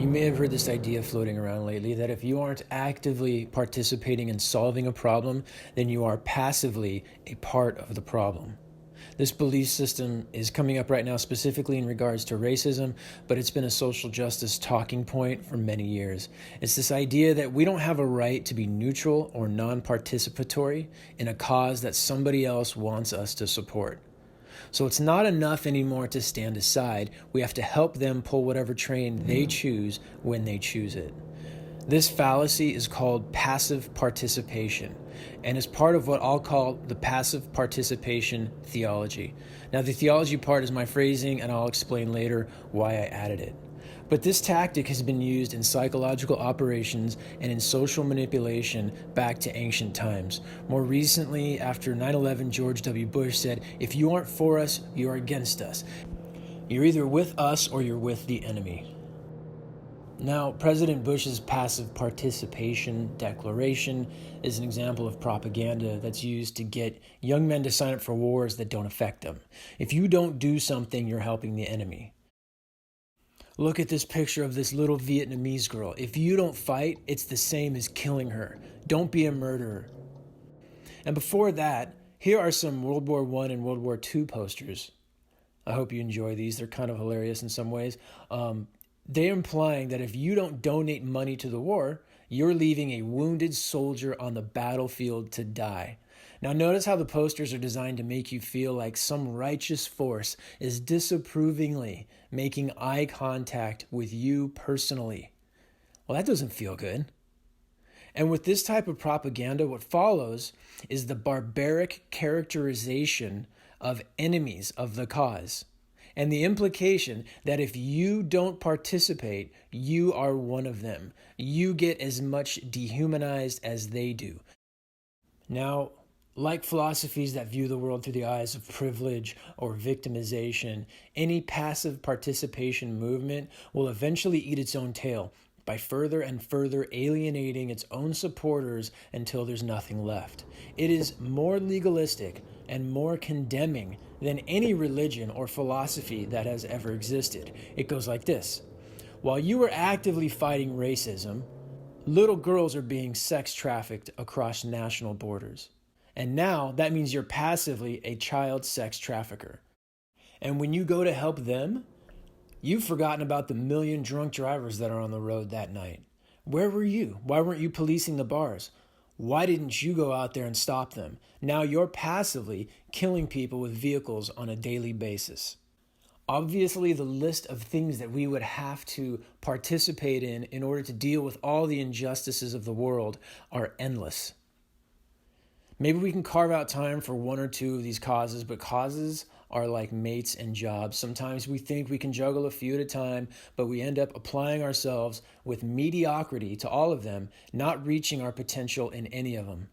You may have heard this idea floating around lately that if you aren't actively participating in solving a problem, then you are passively a part of the problem. This belief system is coming up right now specifically in regards to racism, but it's been a social justice talking point for many years. It's this idea that we don't have a right to be neutral or non-participatory in a cause that somebody else wants us to support. So it's not enough anymore to stand aside. We have to help them pull whatever train they choose when they choose it. This fallacy is called passive participation and is part of what I'll call the passive participation theology. Now, the theology part is my phrasing, and I'll explain later why I added it. But this tactic has been used in psychological operations and in social manipulation back to ancient times. More recently, after 9/11, George W. Bush said, "If you aren't for us, you're against us. You're either with us or you're with the enemy." Now, President Bush's passive participation declaration is an example of propaganda that's used to get young men to sign up for wars that don't affect them. If you don't do something, you're helping the enemy. Look at this picture of this little Vietnamese girl. If you don't fight, it's the same as killing her. Don't be a murderer. And before that, here are some World War I and World War II posters. I hope you enjoy these. They're kind of hilarious in some ways. They're implying that if you don't donate money to the war, you're leaving a wounded soldier on the battlefield to die. Now notice how the posters are designed to make you feel like some righteous force is disapprovingly making eye contact with you personally. Well, that doesn't feel good. And with this type of propaganda, what follows is the barbaric characterization of enemies of the cause, and the implication that if you don't participate, you are one of them. You get as much dehumanized as they do. Now, like philosophies that view the world through the eyes of privilege or victimization, any passive participation movement will eventually eat its own tail by further and further alienating its own supporters until there's nothing left. It is more legalistic and more condemning than any religion or philosophy that has ever existed. It goes like this: while you are actively fighting racism, little girls are being sex trafficked across national borders. And now that means you're passively a child sex trafficker. And when you go to help them, you've forgotten about the million drunk drivers that are on the road that night. Where were you? Why weren't you policing the bars? Why didn't you go out there and stop them? Now you're passively killing people with vehicles on a daily basis. Obviously, the list of things that we would have to participate in order to deal with all the injustices of the world are endless. Maybe we can carve out time for one or two of these causes, but causes are like mates and jobs. Sometimes we think we can juggle a few at a time, but we end up applying ourselves with mediocrity to all of them, not reaching our potential in any of them.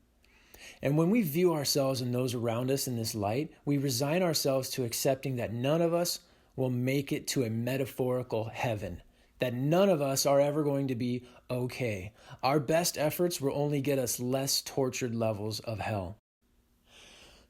And when we view ourselves and those around us in this light, we resign ourselves to accepting that none of us will make it to a metaphorical heaven, that none of us are ever going to be okay. Our best efforts will only get us less tortured levels of hell.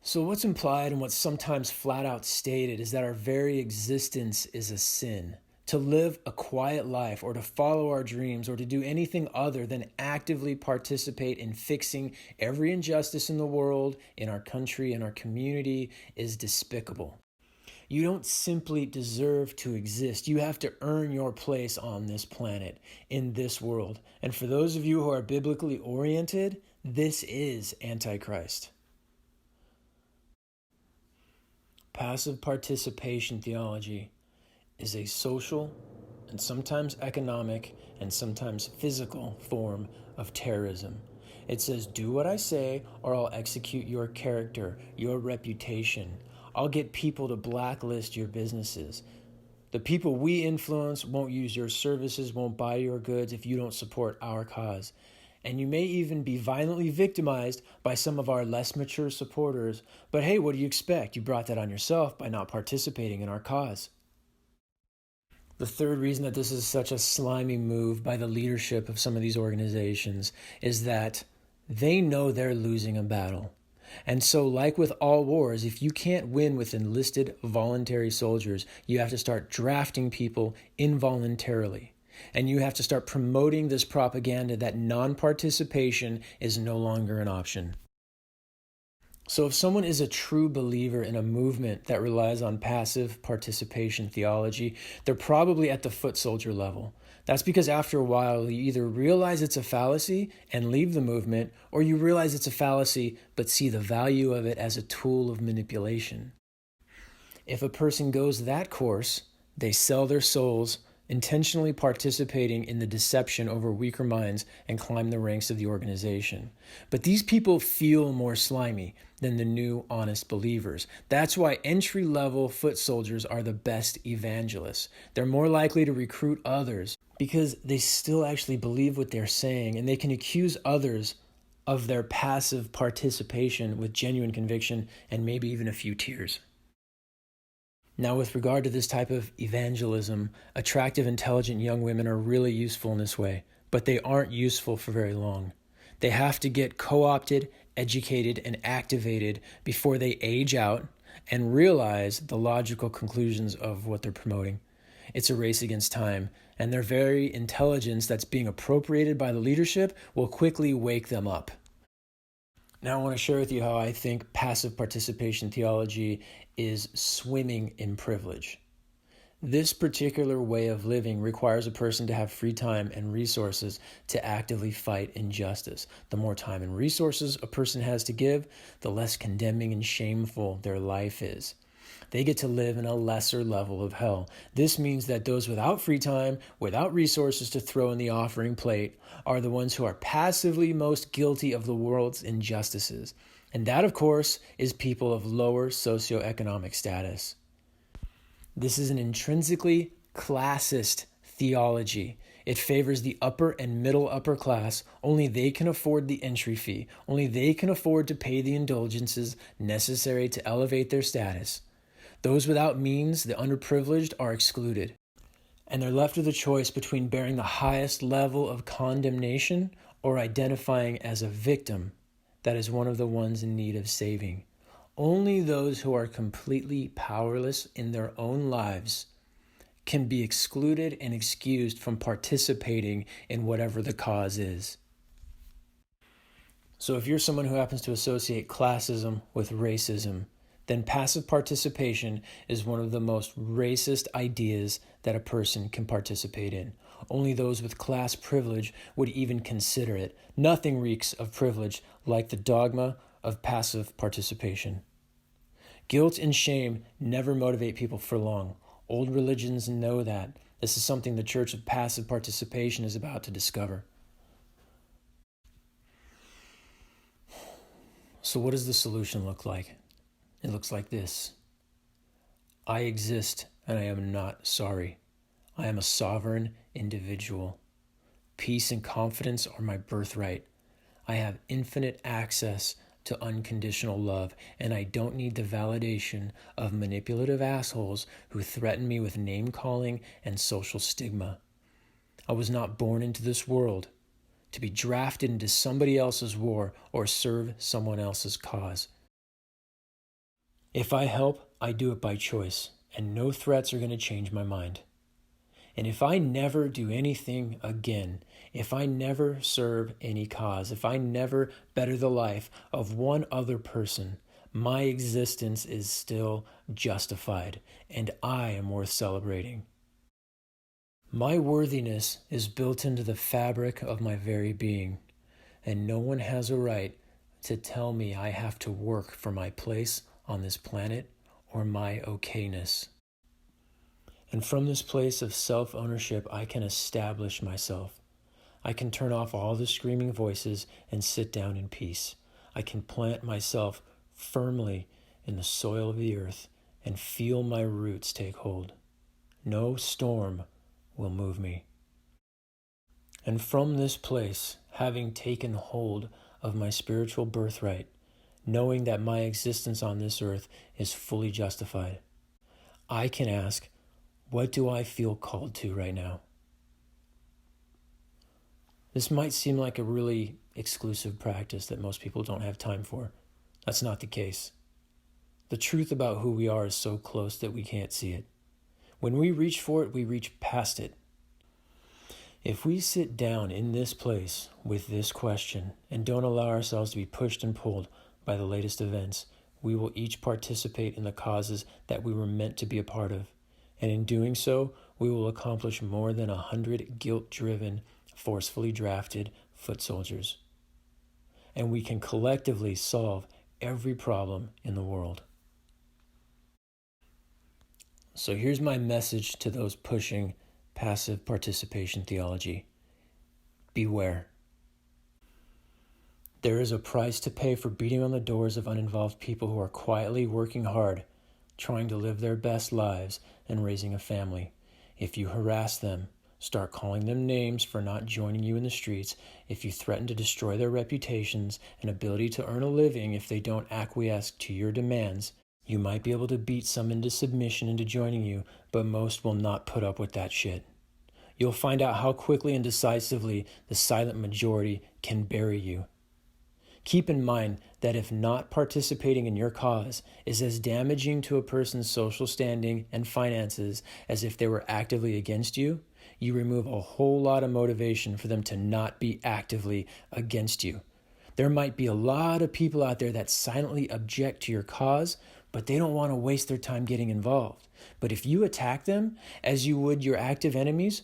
So what's implied and what's sometimes flat out stated is that our very existence is a sin. To live a quiet life or to follow our dreams or to do anything other than actively participate in fixing every injustice in the world, in our country, in our community is despicable. You don't simply deserve to exist. You have to earn your place on this planet, in this world. And for those of you who are biblically oriented, this is Antichrist. Passive participation theology is a social and sometimes economic and sometimes physical form of terrorism. It says, do what I say or I'll execute your character, your reputation. I'll get people to blacklist your businesses. The people we influence won't use your services, won't buy your goods if you don't support our cause. And you may even be violently victimized by some of our less mature supporters. But hey, what do you expect? You brought that on yourself by not participating in our cause. The third reason that this is such a slimy move by the leadership of some of these organizations is that they know they're losing a battle. And so, like with all wars, if you can't win with enlisted voluntary soldiers, you have to start drafting people involuntarily. And you have to start promoting this propaganda that non-participation is no longer an option. So if someone is a true believer in a movement that relies on passive participation theology, they're probably at the foot soldier level. That's because after a while, you either realize it's a fallacy and leave the movement, or you realize it's a fallacy but see the value of it as a tool of manipulation. If a person goes that course, they sell their souls, intentionally participating in the deception over weaker minds and climb the ranks of the organization. But these people feel more slimy than the new, honest believers. That's why entry-level foot soldiers are the best evangelists. They're more likely to recruit others because they still actually believe what they're saying, and they can accuse others of their passive participation with genuine conviction and maybe even a few tears. Now, with regard to this type of evangelism, attractive, intelligent young women are really useful in this way, but they aren't useful for very long. They have to get co-opted, educated, and activated before they age out and realize the logical conclusions of what they're promoting. It's a race against time, and their very intelligence that's being appropriated by the leadership will quickly wake them up. Now I want to share with you how I think passive participation theology is swimming in privilege. This particular way of living requires a person to have free time and resources to actively fight injustice. The more time and resources a person has to give, the less condemning and shameful their life is. They get to live in a lesser level of hell. This means that those without free time, without resources to throw in the offering plate, are the ones who are passively most guilty of the world's injustices. And that, of course, is people of lower socioeconomic status. This is an intrinsically classist theology. It favors the upper and middle upper class. Only they can afford the entry fee. Only they can afford to pay the indulgences necessary to elevate their status. Those without means, the underprivileged, are excluded. And they're left with a choice between bearing the highest level of condemnation or identifying as a victim that is one of the ones in need of saving. Only those who are completely powerless in their own lives can be excluded and excused from participating in whatever the cause is. So if you're someone who happens to associate classism with racism, then passive participation is one of the most racist ideas that a person can participate in. Only those with class privilege would even consider it. Nothing reeks of privilege like the dogma of passive participation. Guilt and shame never motivate people for long. Old religions know that. This is something the Church of Passive Participation is about to discover. So what does the solution look like? It looks like this. I exist and I am not sorry. I am a sovereign individual. Peace and confidence are my birthright. I have infinite access to unconditional love, and I don't need the validation of manipulative assholes who threaten me with name-calling and social stigma. I was not born into this world to be drafted into somebody else's war or serve someone else's cause. If I help, I do it by choice, and no threats are going to change my mind. And if I never do anything again, if I never serve any cause, if I never better the life of one other person, my existence is still justified, and I am worth celebrating. My worthiness is built into the fabric of my very being, and no one has a right to tell me I have to work for my place on this planet or my okayness. And from this place of self-ownership, I can establish myself. I can turn off all the screaming voices and sit down in peace. I can plant myself firmly in the soil of the earth and feel my roots take hold. No storm will move me. And from this place, having taken hold of my spiritual birthright, knowing that my existence on this earth is fully justified, I can ask, what do I feel called to right now? This might seem like a really exclusive practice that most people don't have time for. That's not the case. The truth about who we are is so close that we can't see it. When we reach for it, we reach past it. If we sit down in this place with this question and don't allow ourselves to be pushed and pulled by the latest events, we will each participate in the causes that we were meant to be a part of. And in doing so, we will accomplish more than 100 guilt-driven, forcefully drafted foot soldiers. And we can collectively solve every problem in the world. So here's my message to those pushing passive participation theology. Beware. There is a price to pay for beating on the doors of uninvolved people who are quietly working hard, trying to live their best lives and raising a family. If you harass them, start calling them names for not joining you in the streets, if you threaten to destroy their reputations and ability to earn a living if they don't acquiesce to your demands, you might be able to beat some into submission into joining you, but most will not put up with that shit. You'll find out how quickly and decisively the silent majority can bury you. Keep in mind that if not participating in your cause is as damaging to a person's social standing and finances as if they were actively against you, you remove a whole lot of motivation for them to not be actively against you. There might be a lot of people out there that silently object to your cause, but they don't want to waste their time getting involved. But if you attack them as you would your active enemies,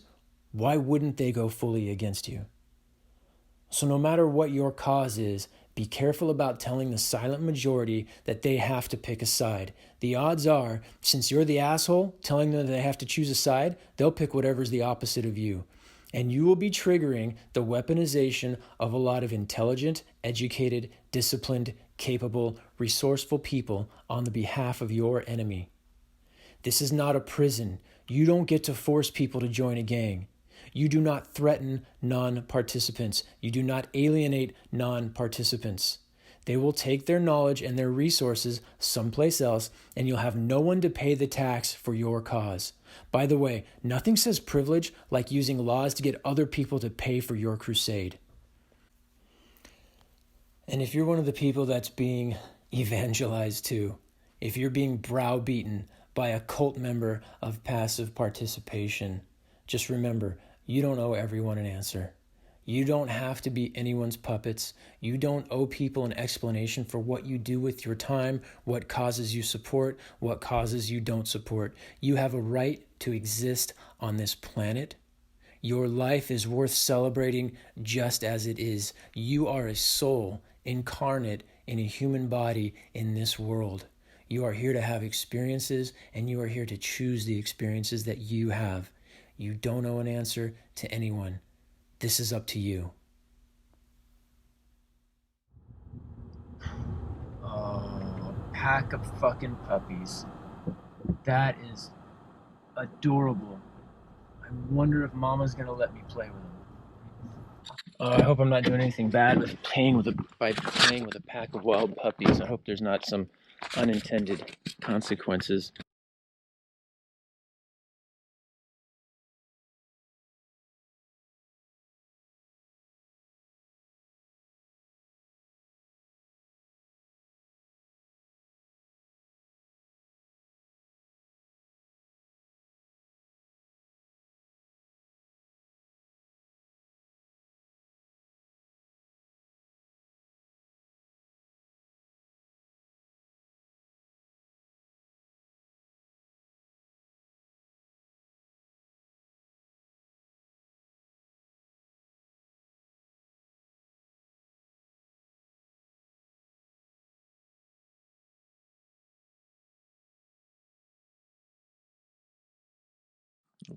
why wouldn't they go fully against you? So no matter what your cause is, be careful about telling the silent majority that they have to pick a side. The odds are, since you're the asshole telling them that they have to choose a side, they'll pick whatever's the opposite of you. And you will be triggering the weaponization of a lot of intelligent, educated, disciplined, capable, resourceful people on the behalf of your enemy. This is not a prison. You don't get to force people to join a gang. You do not threaten non-participants. You do not alienate non-participants. They will take their knowledge and their resources someplace else, and you'll have no one to pay the tax for your cause. By the way, nothing says privilege like using laws to get other people to pay for your crusade. And if you're one of the people that's being evangelized too, if you're being browbeaten by a cult member of passive participation, just remember, you don't owe everyone an answer. You don't have to be anyone's puppets. You don't owe people an explanation for what you do with your time, what causes you support, what causes you don't support. You have a right to exist on this planet. Your life is worth celebrating just as it is. You are a soul incarnate in a human body in this world. You are here to have experiences, and you are here to choose the experiences that you have. You don't owe an answer to anyone. This is up to you. Oh, pack of fucking puppies. That is adorable. I wonder if Mama's gonna let me play with them. I hope I'm not doing anything bad by playing with a pack of wild puppies. I hope there's not some unintended consequences.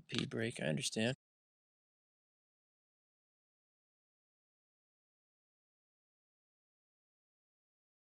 Pee break, I understand.